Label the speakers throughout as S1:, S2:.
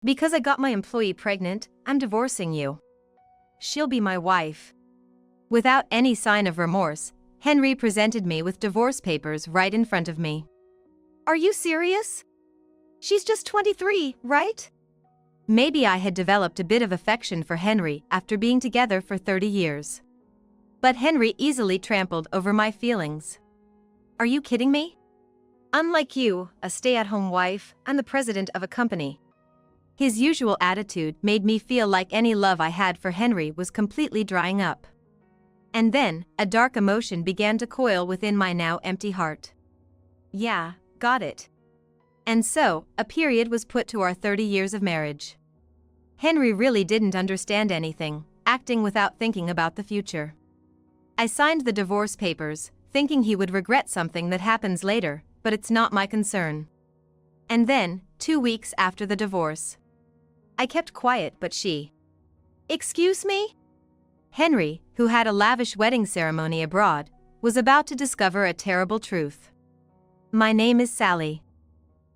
S1: Because I got my employee pregnant, I'm divorcing you. She'll be my wife. Without any sign of remorse, Henry presented me with divorce papers right in front of me.
S2: Are you serious? She's just 23, right?
S1: Maybe I had developed a bit of affection for Henry after being together for 30 years. But Henry easily trampled over my feelings.
S2: Are you kidding me? Unlike you, a stay-at-home wife, I'm the president of a company.
S1: His usual attitude made me feel like any love I had for Henry was completely drying up. And then, a dark emotion began to coil within my now empty heart.
S2: Yeah, got it.
S1: And so, a period was put to our 30 years of marriage. Henry really didn't understand anything, acting without thinking about the future. I signed the divorce papers, thinking he would regret something that happens later, but it's not my concern. And then, 2 weeks after the divorce, I kept quiet, but she.
S2: Excuse me?
S1: Henry, who had a lavish wedding ceremony abroad, was about to discover a terrible truth. My name is Sally.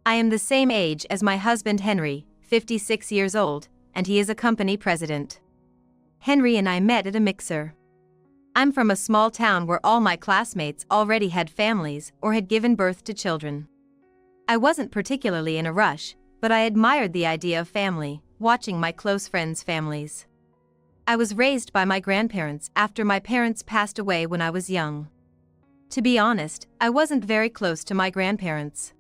S1: I am the same age as my husband Henry, 56 years old, and he is a company president. Henry and I met at a mixer. I'm from a small town where all my classmates already had families or had given birth to children. I wasn't particularly in a rush, but I admired the idea of family, watching my close friends' families. I was raised by my grandparents after my parents passed away when I was young. To be honest, I wasn't very close to my grandparents.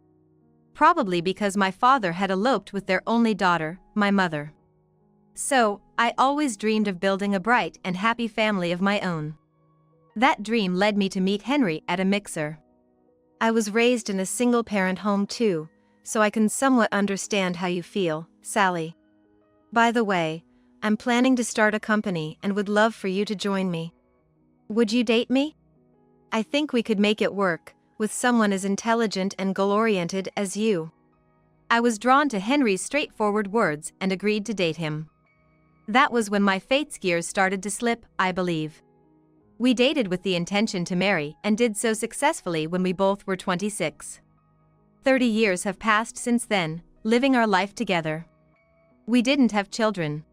S1: Probably because my father had eloped with their only daughter, my mother. So, I always dreamed of building a bright and happy family of my own. That dream led me to meet Henry at a mixer. I was raised in a single-parent home too, so I can somewhat understand how you feel, Sally. By the way, I'm planning to start a company and would love for you to join me. Would you date me? I think we could make it work, with someone as intelligent and goal-oriented as you. I was drawn to Henry's straightforward words and agreed to date him. That was when my fate's gears started to slip, I believe. We dated with the intention to marry and did so successfully when we both were 26. 30 years have passed since then, living our life together. We didn't have children.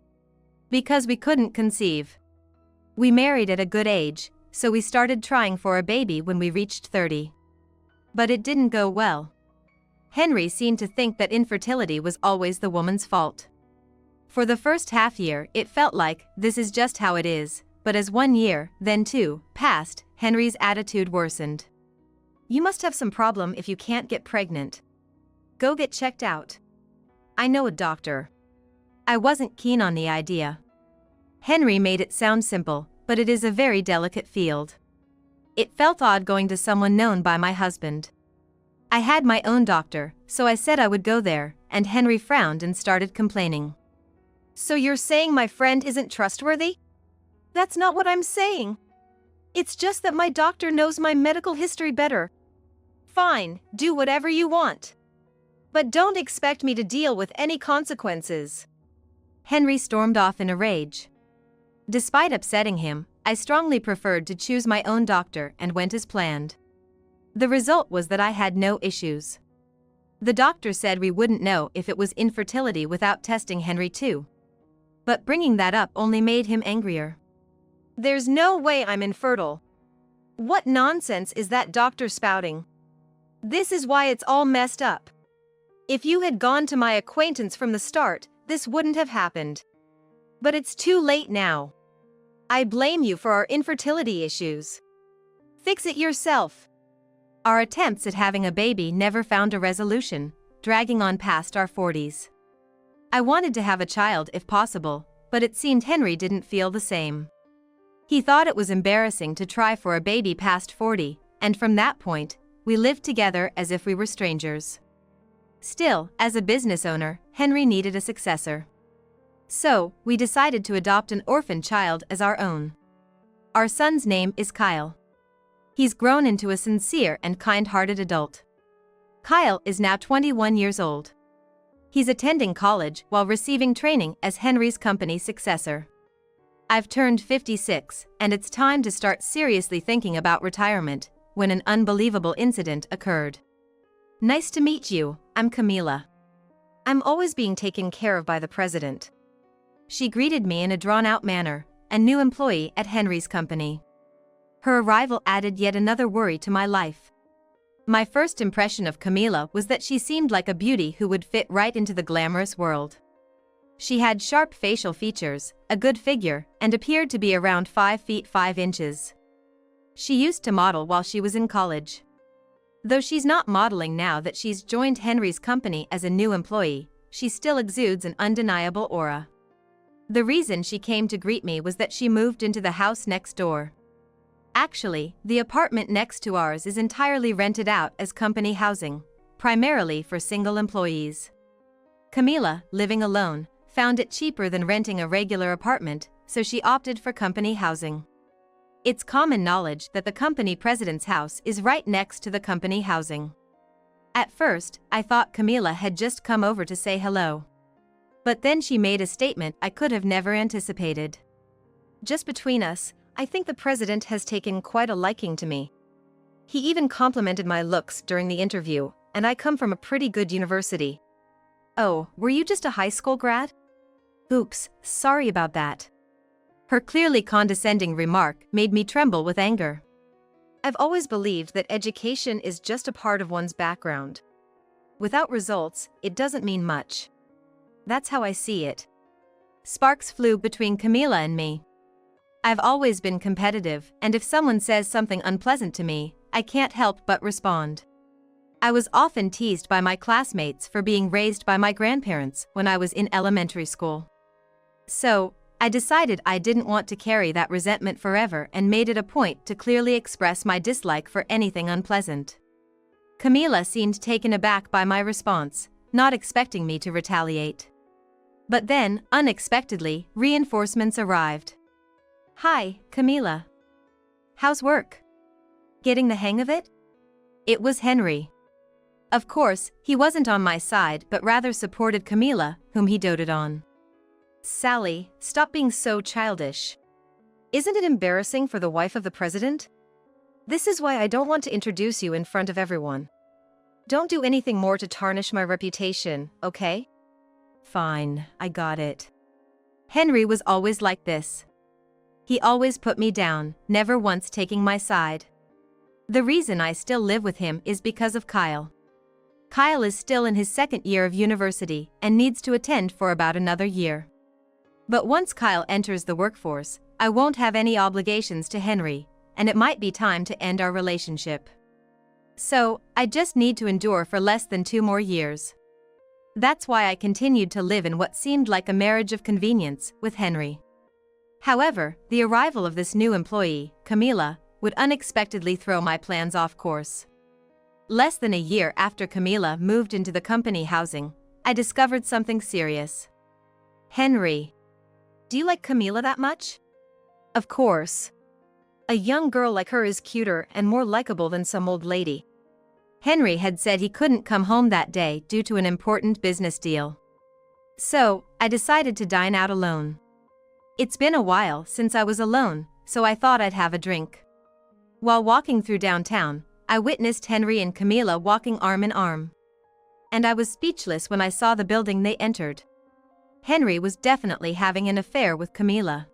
S1: Because we couldn't conceive. We married at a good age, so we started trying for a baby when we reached 30. But it didn't go well. Henry seemed to think that infertility was always the woman's fault. For the first half year, it felt like, this is just how it is, but as 1 year, then 2, passed, Henry's attitude worsened.
S2: You must have some problem if you can't get pregnant. Go get checked out.
S1: I know a doctor. I wasn't keen on the idea. Henry made it sound simple, but it is a very delicate field. It felt odd going to someone known by my husband. I had my own doctor, so I said I would go there, and Henry frowned and started complaining.
S2: So you're saying my friend isn't trustworthy? That's not what I'm saying. It's just that my doctor knows my medical history better. Fine, do whatever you want. But don't expect me to deal with any consequences.
S1: Henry stormed off in a rage. Despite upsetting him, I strongly preferred to choose my own doctor and went as planned. The result was that I had no issues. The doctor said we wouldn't know if it was infertility without testing Henry too. But bringing that up only made him angrier.
S2: There's no way I'm infertile. What nonsense is that doctor spouting? This is why it's all messed up. If you had gone to my acquaintance from the start, this wouldn't have happened. But it's too late now. I blame you for our infertility issues. Fix it yourself.
S1: Our attempts at having a baby never found a resolution, dragging on past our 40s. I wanted to have a child if possible, but it seemed Henry didn't feel the same. He thought it was embarrassing to try for a baby past 40, and from that point, we lived together as if we were strangers. Still, as a business owner, Henry needed a successor. So, we decided to adopt an orphan child as our own. Our son's name is Kyle. He's grown into a sincere and kind-hearted adult. Kyle is now 21 years old. He's attending college while receiving training as Henry's company's successor. I've turned 56, and it's time to start seriously thinking about retirement, when an unbelievable incident occurred. Nice to meet you, I'm Camila.
S2: I'm always being taken care of by the president. She greeted me in a drawn-out manner, a new employee at Henry's company. Her arrival added yet another worry to my life. My first impression of Camila was that she seemed like a beauty who would fit right into the glamorous world. She had sharp facial features, a good figure, and appeared to be around 5 feet 5 inches. She used to model while she was in college. Though she's not modeling now that she's joined Henry's company as a new employee, she still exudes an undeniable aura. The reason she came to greet me was that she moved into the house next door. Actually, the apartment next to ours is entirely rented out as company housing, primarily for single employees. Camila, living alone, found it cheaper than renting a regular apartment, so she opted for company housing. It's common knowledge that the company president's house is right next to the company housing. At first, I thought Camila had just come over to say hello. But then she made a statement I could have never anticipated. Just between us, I think the president has taken quite a liking to me. He even complimented my looks during the interview, and I come from a pretty good university. Oh, were you just a high school grad? Oops, sorry about that. Her clearly condescending remark made me tremble with anger. I've always believed that education is just a part of one's background. Without results, it doesn't mean much. That's how I see it. Sparks flew between Camila and me. I've always been competitive, and if someone says something unpleasant to me, I can't help but respond. I was often teased by my classmates for being raised by my grandparents when I was in elementary school. So, I decided I didn't want to carry that resentment forever and made it a point to clearly express my dislike for anything unpleasant. Camila seemed taken aback by my response, not expecting me to retaliate. But then, unexpectedly, reinforcements arrived. Hi, Camila. How's work? Getting the hang of it? It was Henry. Of course, he wasn't on my side but rather supported Camila, whom he doted on. Sally, stop being so childish. Isn't it embarrassing for the wife of the president? This is why I don't want to introduce you in front of everyone. Don't do anything more to tarnish my reputation, okay? Fine, I got it. Henry was always like this. He always put me down, never once taking my side. The reason I still live with him is because of Kyle. Kyle is still in his second year of university and needs to attend for about another year. But once Kyle enters the workforce, I won't have any obligations to Henry, and it might be time to end our relationship. So, I just need to endure for less than 2 more years. That's why I continued to live in what seemed like a marriage of convenience with Henry. However, the arrival of this new employee, Camila, would unexpectedly throw my plans off course. Less than a year after Camila moved into the company housing, I discovered something serious. Henry. Do you like Camila that much? Of course. A young girl like her is cuter and more likable than some old lady. Henry had said he couldn't come home that day due to an important business deal. So, I decided to dine out alone. It's been a while since I was alone, so I thought I'd have a drink. While walking through downtown, I witnessed Henry and Camila walking arm in arm. And I was speechless when I saw the building they entered. Henry was definitely having an affair with Camila.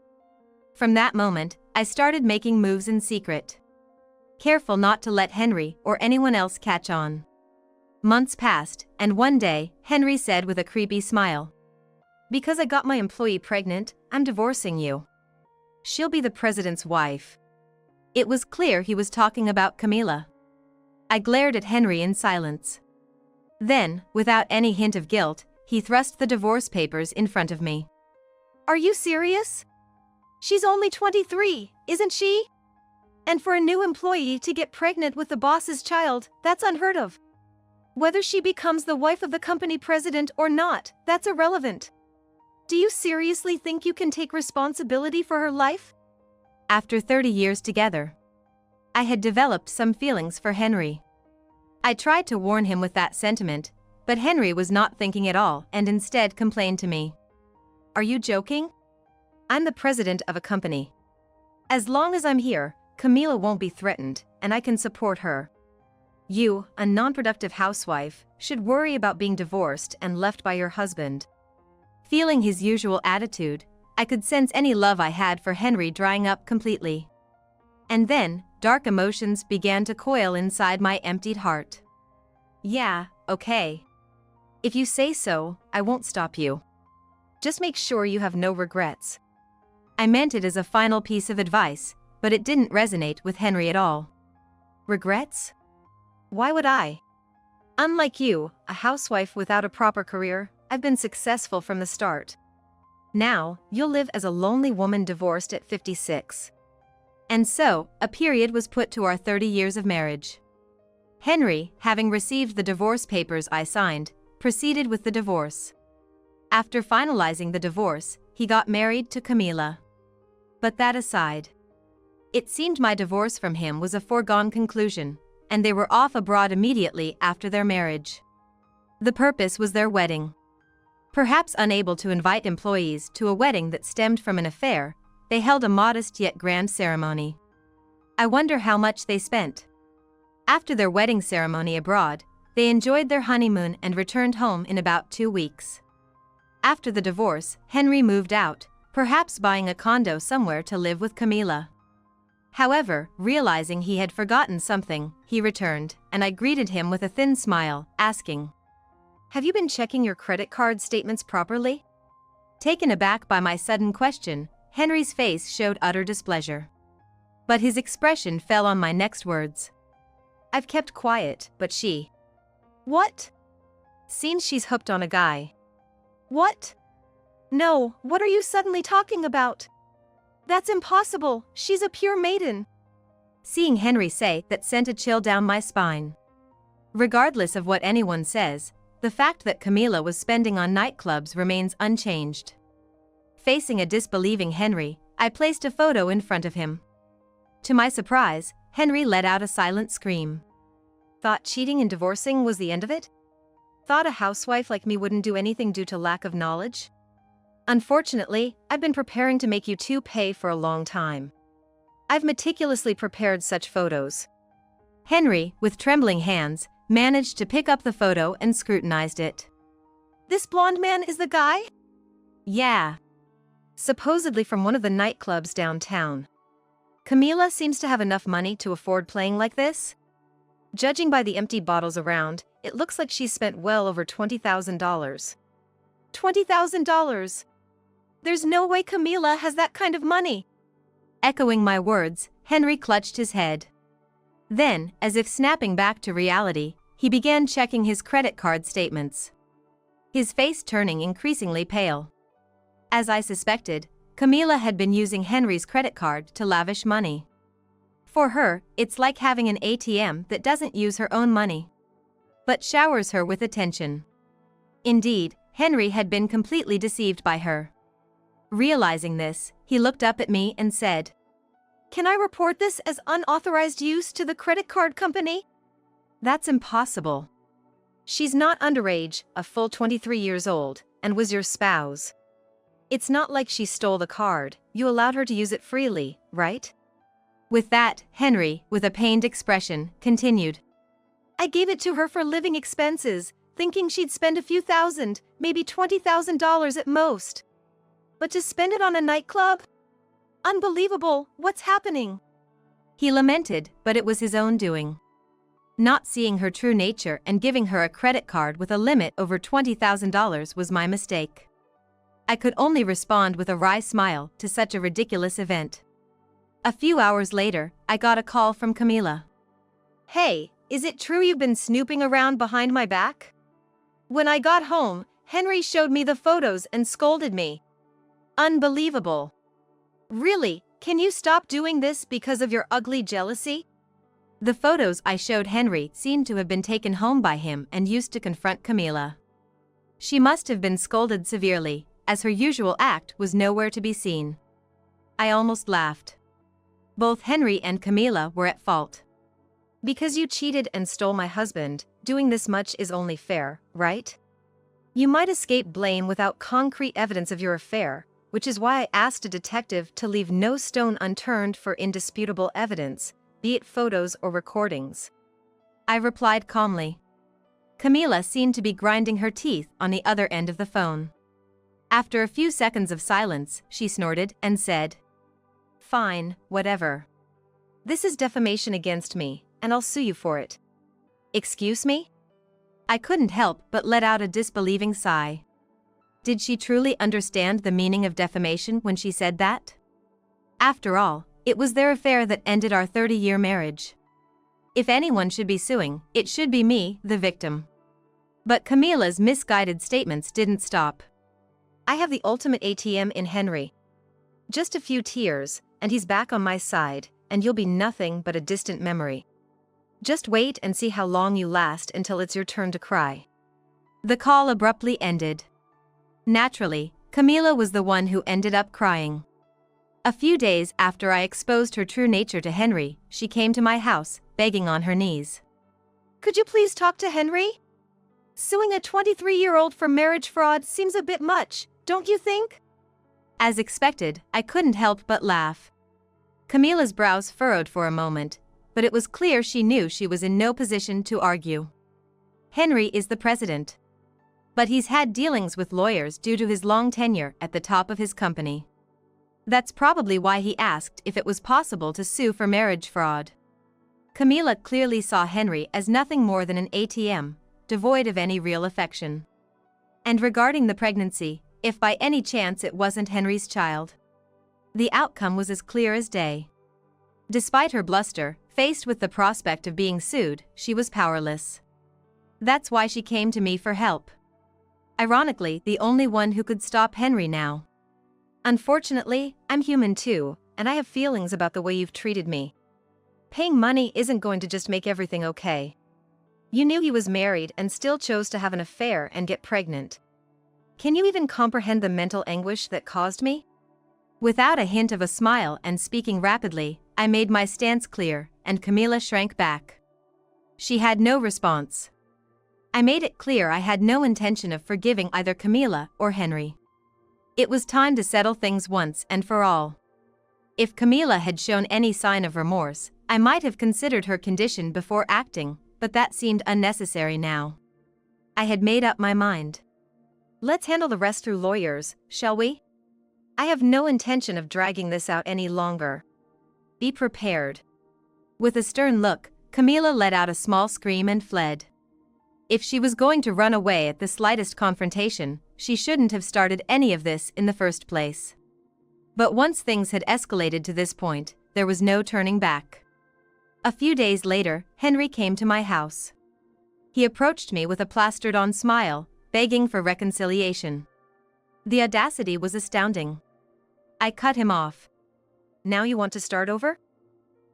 S2: From that moment, I started making moves in secret. Careful not to let Henry or anyone else catch on. Months passed, and one day, Henry said with a creepy smile, "Because I got my employee pregnant, I'm divorcing you. She'll be the president's wife." It was clear he was talking about Camila. I glared at Henry in silence. Then, without any hint of guilt, he thrust the divorce papers in front of me. Are you serious? She's only 23, isn't she? And for a new employee to get pregnant with the boss's child, that's unheard of. Whether she becomes the wife of the company president or not, that's irrelevant. Do you seriously think you can take responsibility for her life? After 30 years together, I had developed some feelings for Henry. I tried to warn him with that sentiment, but Henry was not thinking at all and instead complained to me. Are you joking? I'm the president of a company. As long as I'm here, Camila won't be threatened, and I can support her. You, a non-productive housewife, should worry about being divorced and left by your husband.
S1: Feeling his usual attitude, I could sense any love I had for Henry drying up completely. And then, dark emotions began to coil inside my emptied heart.
S2: Yeah, okay. If you say so, I won't stop you. Just make sure you have no regrets.
S1: I meant it as a final piece of advice, but it didn't resonate with Henry at all.
S2: Regrets? Why would I? Unlike you, a housewife without a proper career, I've been successful from the start. Now, you'll live as a lonely woman divorced at 56.
S1: And so, a period was put to our 30 years of marriage. Henry, having received the divorce papers I signed, proceeded with the divorce. After finalizing the divorce, he got married to Camila. But that aside, it seemed my divorce from him was a foregone conclusion, and they were off abroad immediately after their marriage. The purpose was their wedding. Perhaps unable to invite employees to a wedding that stemmed from an affair, they held a modest yet grand ceremony. I wonder how much they spent. After their wedding ceremony abroad, they enjoyed their honeymoon and returned home in about 2 weeks. After the divorce, Henry moved out, perhaps buying a condo somewhere to live with Camila. However, realizing he had forgotten something, he returned, and I greeted him with a thin smile, asking,
S2: "Have you been checking your credit card statements properly?"
S1: Taken aback by my sudden question, Henry's face showed utter displeasure. But his expression fell on my next words.
S2: "I've kept quiet, but she..." "What?" "Seems she's hooked on a guy." "What?" "No, what are you suddenly talking about? That's impossible, she's a pure maiden."
S1: Seeing Henry say that sent a chill down my spine. Regardless of what anyone says, the fact that Camila was spending on nightclubs remains unchanged. Facing a disbelieving Henry, I placed a photo in front of him. To my surprise, Henry let out a silent scream.
S2: Thought cheating and divorcing was the end of it? Thought a housewife like me wouldn't do anything due to lack of knowledge? Unfortunately, I've been preparing to make you two pay for a long time. I've meticulously prepared such photos.
S1: Henry, with trembling hands, managed to pick up the photo and scrutinized it.
S2: "This blonde man is the guy?"
S1: "Yeah."
S2: "Supposedly from one of the nightclubs downtown. Camila seems to have enough money to afford playing like this. Judging by the empty bottles around, it looks like she's spent well over $20,000. $20,000? There's no way Camila has that kind of money."
S1: Echoing my words, Henry clutched his head. Then, as if snapping back to reality, he began checking his credit card statements. His face turning increasingly pale. As I suspected, Camila had been using Henry's credit card to lavish money. For her, it's like having an ATM that doesn't use her own money, but showers her with attention. Indeed, Henry had been completely deceived by her. Realizing this, he looked up at me and said,
S2: "Can I report this as unauthorized use to the credit card company?"
S1: "That's impossible."
S2: "She's not underage, a full 23 years old, and was your spouse. It's not like she stole the card, you allowed her to use it freely, right?"
S1: With that, Henry, with a pained expression, continued,
S2: "I gave it to her for living expenses, thinking she'd spend a few thousand, maybe $20,000 at most. But to spend it on a nightclub? Unbelievable, what's happening?"
S1: He lamented, but it was his own doing. Not seeing her true nature and giving her a credit card with a limit over $20,000 was my mistake. I could only respond with a wry smile to such a ridiculous event. A few hours later, I got a call from Camila.
S2: "Hey, is it true you've been snooping around behind my back? When I got home, Henry showed me the photos and scolded me. Unbelievable. Really, can you stop doing this because of your ugly jealousy?"
S1: The photos I showed Henry seemed to have been taken home by him and used to confront Camila. She must have been scolded severely, as her usual act was nowhere to be seen. I almost laughed. Both Henry and Camila were at fault.
S2: "Because you cheated and stole my husband, doing this much is only fair, right? You might escape blame without concrete evidence of your affair, which is why I asked a detective to leave no stone unturned for indisputable evidence, be it photos or recordings.
S1: I replied calmly. Camila seemed to be grinding her teeth on the other end of the phone. After a few seconds of silence, she snorted and said, "Fine, whatever.
S2: This is defamation against me, and I'll sue you for it." "Excuse me?"
S1: I couldn't help but let out a disbelieving sigh. Did she truly understand the meaning of defamation when she said that? After all, it was their affair that ended our 30-year marriage. If anyone should be suing, it should be me, the victim. But Camila's misguided statements didn't stop.
S2: "I have the ultimate ATM in Henry. Just a few tears, and he's back on my side, and you'll be nothing but a distant memory. Just wait and see how long you last until it's your turn to cry."
S1: The call abruptly ended. Naturally, Camila was the one who ended up crying. A few days after I exposed her true nature to Henry, she came to my house, begging on her knees.
S2: "Could you please talk to Henry? Suing a 23-year-old for marriage fraud seems a bit much, don't you think?"
S1: As expected, I couldn't help but laugh. Camila's brows furrowed for a moment, but it was clear she knew she was in no position to argue. Henry is the president. But he's had dealings with lawyers due to his long tenure at the top of his company. That's probably why he asked if it was possible to sue for marriage fraud. Camila clearly saw Henry as nothing more than an ATM, devoid of any real affection. And regarding the pregnancy, if by any chance it wasn't Henry's child, the outcome was as clear as day. Despite her bluster, faced with the prospect of being sued, she was powerless. That's why she came to me for help. Ironically, the only one who could stop Henry now.
S2: "Unfortunately, I'm human too, and I have feelings about the way you've treated me. Paying money isn't going to just make everything okay. You knew he was married and still chose to have an affair and get pregnant. Can you even comprehend the mental anguish that caused me?"
S1: Without a hint of a smile and speaking rapidly, I made my stance clear, and Camila shrank back. She had no response. I made it clear I had no intention of forgiving either Camila or Henry. It was time to settle things once and for all. If Camila had shown any sign of remorse, I might have considered her condition before acting, but that seemed unnecessary now. I had made up my mind.
S2: "Let's handle the rest through lawyers, shall we? I have no intention of dragging this out any longer. Be prepared."
S1: With a stern look, Camila let out a small scream and fled. If she was going to run away at the slightest confrontation, she shouldn't have started any of this in the first place. But once things had escalated to this point, there was no turning back. A few days later, Henry came to my house. He approached me with a plastered-on smile, begging for reconciliation. The audacity was astounding. I cut him off.
S2: "Now you want to start over?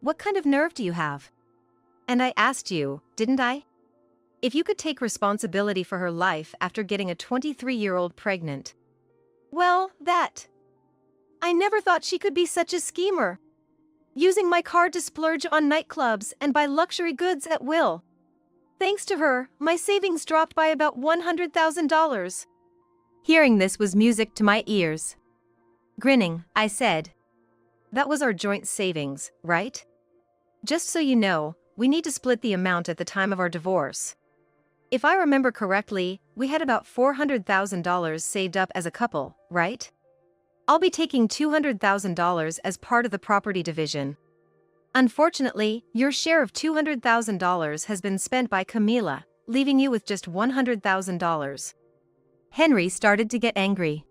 S2: What kind of nerve do you have? And I asked you, didn't I? If you could take responsibility for her life after getting a 23-year-old pregnant." "Well, that. I never thought she could be such a schemer. Using my card to splurge on nightclubs and buy luxury goods at will. Thanks to her, my savings dropped by about $100,000.
S1: Hearing this was music to my ears. Grinning, I said,
S2: "That was our joint savings, right? Just so you know, we need to split the amount at the time of our divorce. If I remember correctly, we had about $400,000 saved up as a couple, right? I'll be taking $200,000 as part of the property division. Unfortunately, your share of $200,000 has been spent by Camila, leaving you with just $100,000.
S1: Henry started to get angry.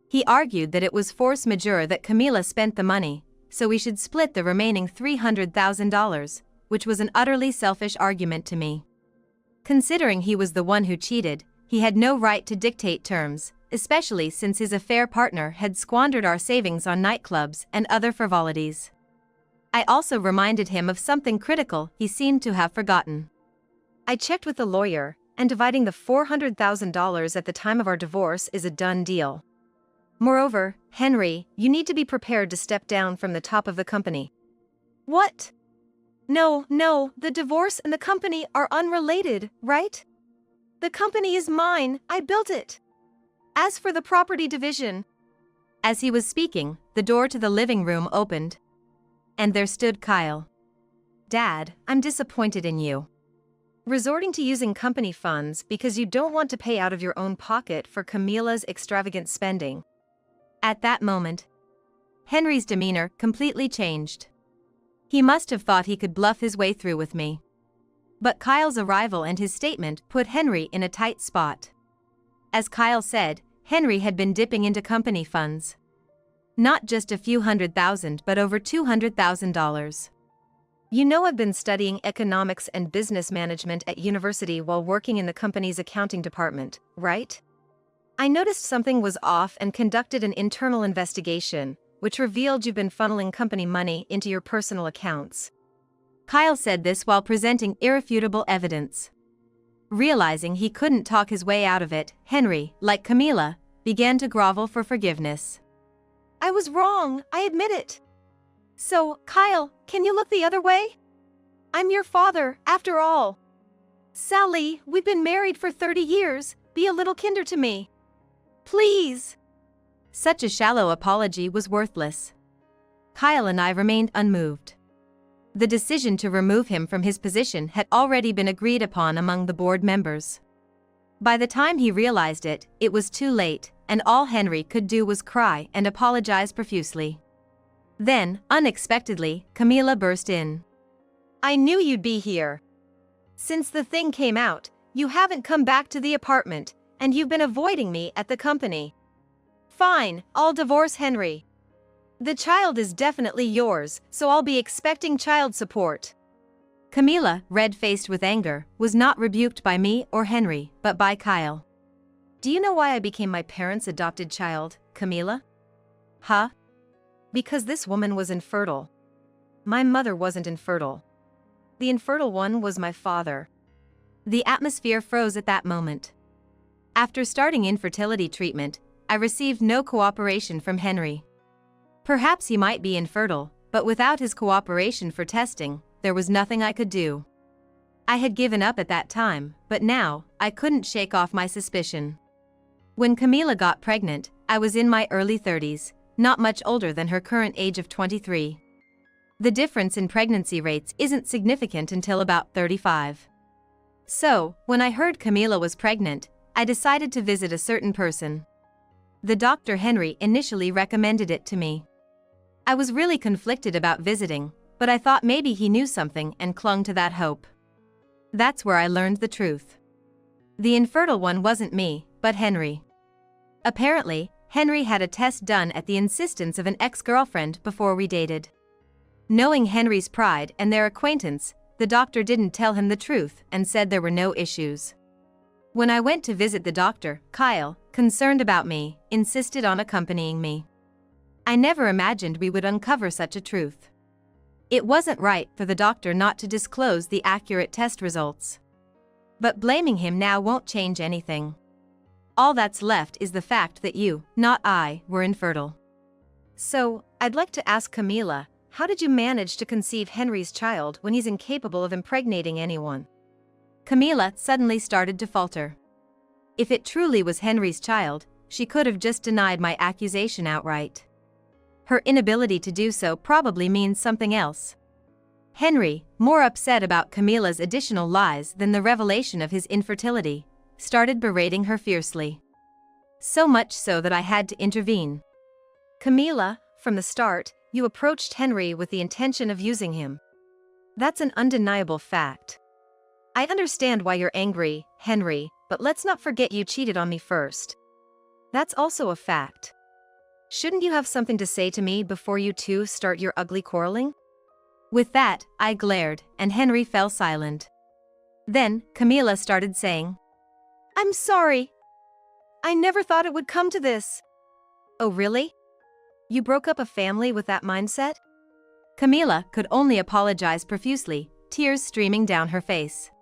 S1: He argued that it was force majeure that Camila spent the money, so we should split the remaining $300,000, which was an utterly selfish argument to me. Considering he was the one who cheated, he had no right to dictate terms, especially since his affair partner had squandered our savings on nightclubs and other frivolities. I also reminded him of something critical he seemed to have forgotten.
S2: I checked with the lawyer, and dividing the $400,000 at the time of our divorce is a done deal. Moreover, Henry, you need to be prepared to step down from the top of the company." "What? No, the divorce and the company are unrelated, right? The company is mine, I built it. As for the property division..."
S1: As he was speaking, the door to the living room opened. And there stood Kyle.
S2: "Dad, I'm disappointed in you. resorting to using company funds because you don't want to pay out of your own pocket for Camila's extravagant spending.
S1: At that moment, Henry's demeanor completely changed. He must have thought he could bluff his way through with me. But Kyle's arrival and his statement put Henry in a tight spot. As Kyle said, Henry had been dipping into company funds. Not just a few $100,000 but over $200,000.
S2: You know, I've been studying economics and business management at university while working in the company's accounting department, right? I noticed something was off and conducted an internal investigation, which revealed you've been funneling company money into your personal accounts.
S1: Kyle said this while presenting irrefutable evidence. Realizing he couldn't talk his way out of it, Henry, like Camila, began to grovel for forgiveness.
S2: I was wrong, I admit it. So, Kyle, can you look the other way? I'm your father, after all. Sally, we've been married for 30 years, be a little kinder to me. Please.
S1: Such a shallow apology was worthless. Kyle and I remained unmoved. The decision to remove him from his position had already been agreed upon among the board members. By the time he realized it, it was too late, and all Henry could do was cry and apologize profusely. Then, unexpectedly, Camila burst in.
S2: I knew you'd be here. Since the thing came out, you haven't come back to the apartment, and you've been avoiding me at the company. Fine, I'll divorce Henry. The child is definitely yours, so I'll be expecting child support.
S1: Camila, red-faced with anger, was not rebuked by me or Henry, but by Kyle.
S2: Do you know why I became my parents' adopted child, Camila? Huh? Because this woman was infertile. My mother wasn't infertile. The infertile one was my father.
S1: The atmosphere froze at that moment. After starting infertility treatment, I received no cooperation from Henry. Perhaps he might be infertile, but without his cooperation for testing, there was nothing I could do. I had given up at that time, but now, I couldn't shake off my suspicion. When Camila got pregnant, I was in my early 30s, not much older than her current age of 23. The difference in pregnancy rates isn't significant until about 35. So, when I heard Camila was pregnant, I decided to visit a certain person. The Dr. Henry initially recommended it to me. I was really conflicted about visiting, but I thought maybe he knew something and clung to that hope. That's where I learned the truth. The infertile one wasn't me, but Henry. Apparently, Henry had a test done at the insistence of an ex-girlfriend before we dated. Knowing Henry's pride and their acquaintance, the doctor didn't tell him the truth and said there were no issues. When I went to visit the doctor, Kyle, concerned about me, insisted on accompanying me. I never imagined we would uncover such a truth. It wasn't right for the doctor not to disclose the accurate test results. But blaming him now won't change anything. All that's left is the fact that you, not I, were infertile.
S2: So, I'd like to ask Camila, how did you manage to conceive Henry's child when he's incapable of impregnating anyone?
S1: Camila suddenly started to falter. If it truly was Henry's child, she could have just denied my accusation outright. Her inability to do so probably means something else. Henry, more upset about Camila's additional lies than the revelation of his infertility, started berating her fiercely. So much so that I had to intervene.
S2: Camila, from the start, you approached Henry with the intention of using him. That's an undeniable fact. I understand why you're angry, Henry, but let's not forget you cheated on me first. That's also a fact. Shouldn't you have something to say to me before you two start your ugly quarreling?
S1: With that, I glared, and Henry fell silent. Then, Camila started saying,
S2: I'm sorry. I never thought it would come to this. Oh really? You broke up a family with that mindset?
S1: Camila could only apologize profusely, tears streaming down her face.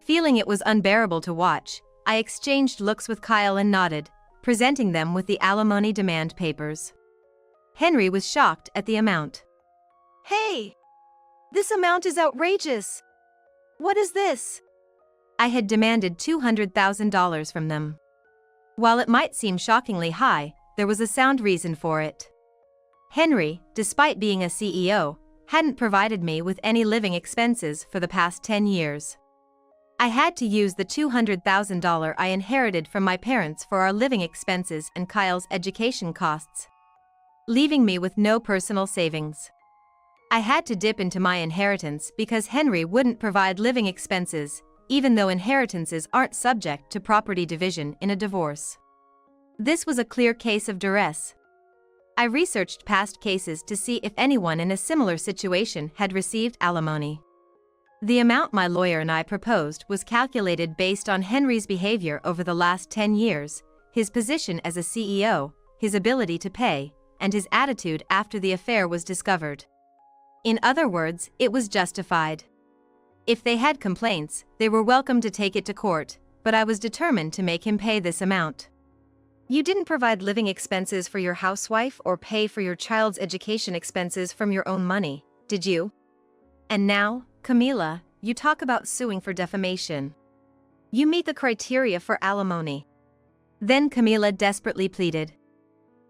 S1: Feeling it was unbearable to watch, I exchanged looks with Kyle and nodded, presenting them with the alimony demand papers. Henry was shocked at the amount.
S2: Hey! This amount is outrageous! What is this?
S1: I had demanded $200,000 from them. While it might seem shockingly high, there was a sound reason for it. Henry, despite being a CEO, hadn't provided me with any living expenses for the past 10 years. I had to use the $200,000 I inherited from my parents for our living expenses and Kyle's education costs, leaving me with no personal savings. I had to dip into my inheritance because Henry wouldn't provide living expenses, even though inheritances aren't subject to property division in a divorce. This was a clear case of duress. I researched past cases to see if anyone in a similar situation had received alimony. The amount my lawyer and I proposed was calculated based on Henry's behavior over the last 10 years, his position as a CEO, his ability to pay, and his attitude after the affair was discovered. In other words, it was justified. If they had complaints, they were welcome to take it to court, but I was determined to make him pay this amount.
S2: You didn't provide living expenses for your housewife or pay for your child's education expenses from your own money, did you? And now, Camila, you talk about suing for defamation. You meet the criteria for alimony.
S1: Then Camila desperately pleaded.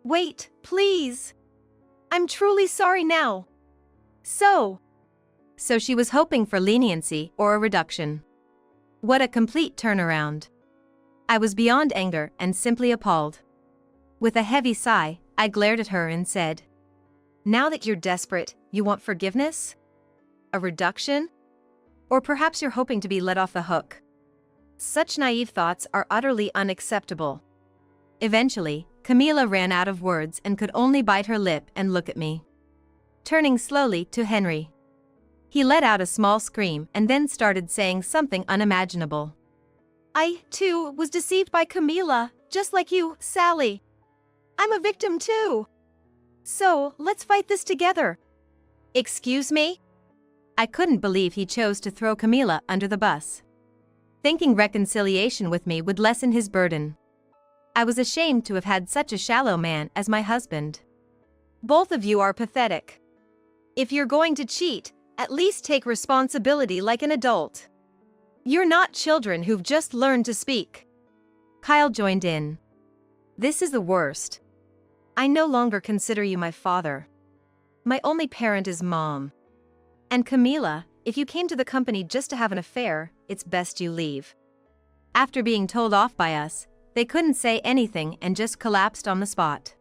S2: Wait, please. I'm truly sorry now. So
S1: she was hoping for leniency or a reduction. What a complete turnaround. I was beyond anger and simply appalled. With a heavy sigh, I glared at her and said,
S2: "Now that you're desperate, you want forgiveness? A reduction? Or perhaps you're hoping to be let off the hook?" Such naive thoughts are utterly unacceptable.
S1: Eventually, Camila ran out of words and could only bite her lip and look at me. Turning slowly to Henry. He let out a small scream and then started saying something unimaginable.
S2: "I, too, was deceived by Camila, just like you, Sally. I'm a victim too. So, let's fight this together." "Excuse me?"
S1: I couldn't believe he chose to throw Camila under the bus, thinking reconciliation with me would lessen his burden. I was ashamed to have had such a shallow man as my husband.
S2: "Both of you are pathetic. If you're going to cheat, at least take responsibility like an adult. You're not children who've just learned to speak."
S1: Kyle joined in.
S2: "This is the worst. I no longer consider you my father. My only parent is Mom. And Camila, if you came to the company just to have an affair, it's best you leave."
S1: After being told off by us, they couldn't say anything and just collapsed on the spot.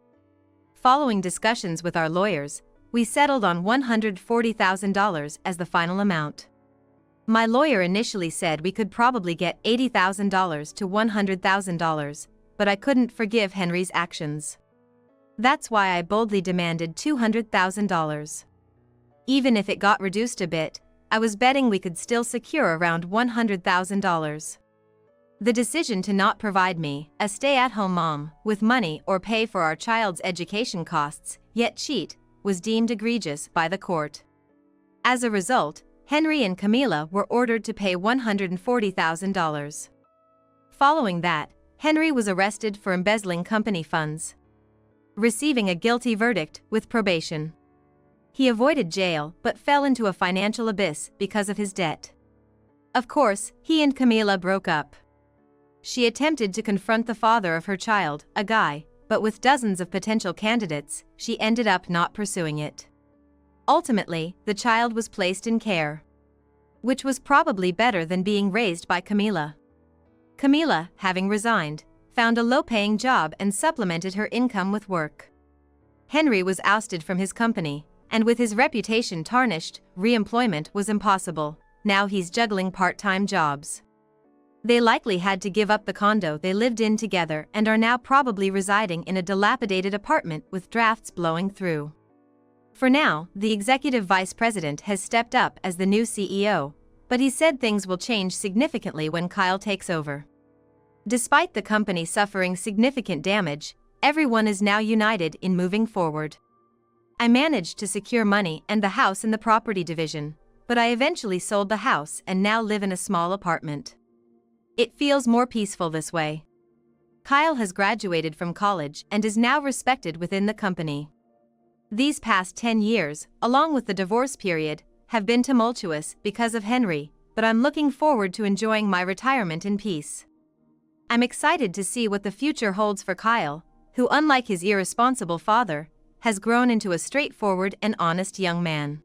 S1: Following discussions with our lawyers, we settled on $140,000 as the final amount. My lawyer initially said we could probably get $80,000 to $100,000, but I couldn't forgive Henry's actions. That's why I boldly demanded $200,000. Even if it got reduced a bit, I was betting we could still secure around $100,000. The decision to not provide me, a stay-at-home mom, with money or pay for our child's education costs, yet cheat, was deemed egregious by the court. As a result, Henry and Camila were ordered to pay $140,000. Following that, Henry was arrested for embezzling company funds, receiving a guilty verdict with probation. He avoided jail but fell into a financial abyss because of his debt. Of course, he and Camila broke up. She attempted to confront the father of her child, a guy, but with dozens of potential candidates, she ended up not pursuing it. Ultimately, the child was placed in care, which was probably better than being raised by Camila. Camila, having resigned, found a low-paying job and supplemented her income with work. Henry was ousted from his company, and with his reputation tarnished, re-employment was impossible. Now he's juggling part-time jobs. They likely had to give up the condo they lived in together and are now probably residing in a dilapidated apartment with drafts blowing through. For now, the executive vice president has stepped up as the new CEO, but he said things will change significantly when Kyle takes over. Despite the company suffering significant damage, everyone is now united in moving forward. I managed to secure money and the house in the property division, but I eventually sold the house and now live in a small apartment. It feels more peaceful this way. Kyle has graduated from college and is now respected within the company. These past 10 years, along with the divorce period, have been tumultuous because of Henry, but I'm looking forward to enjoying my retirement in peace. I'm excited to see what the future holds for Kyle, who, unlike his irresponsible father, has grown into a straightforward and honest young man.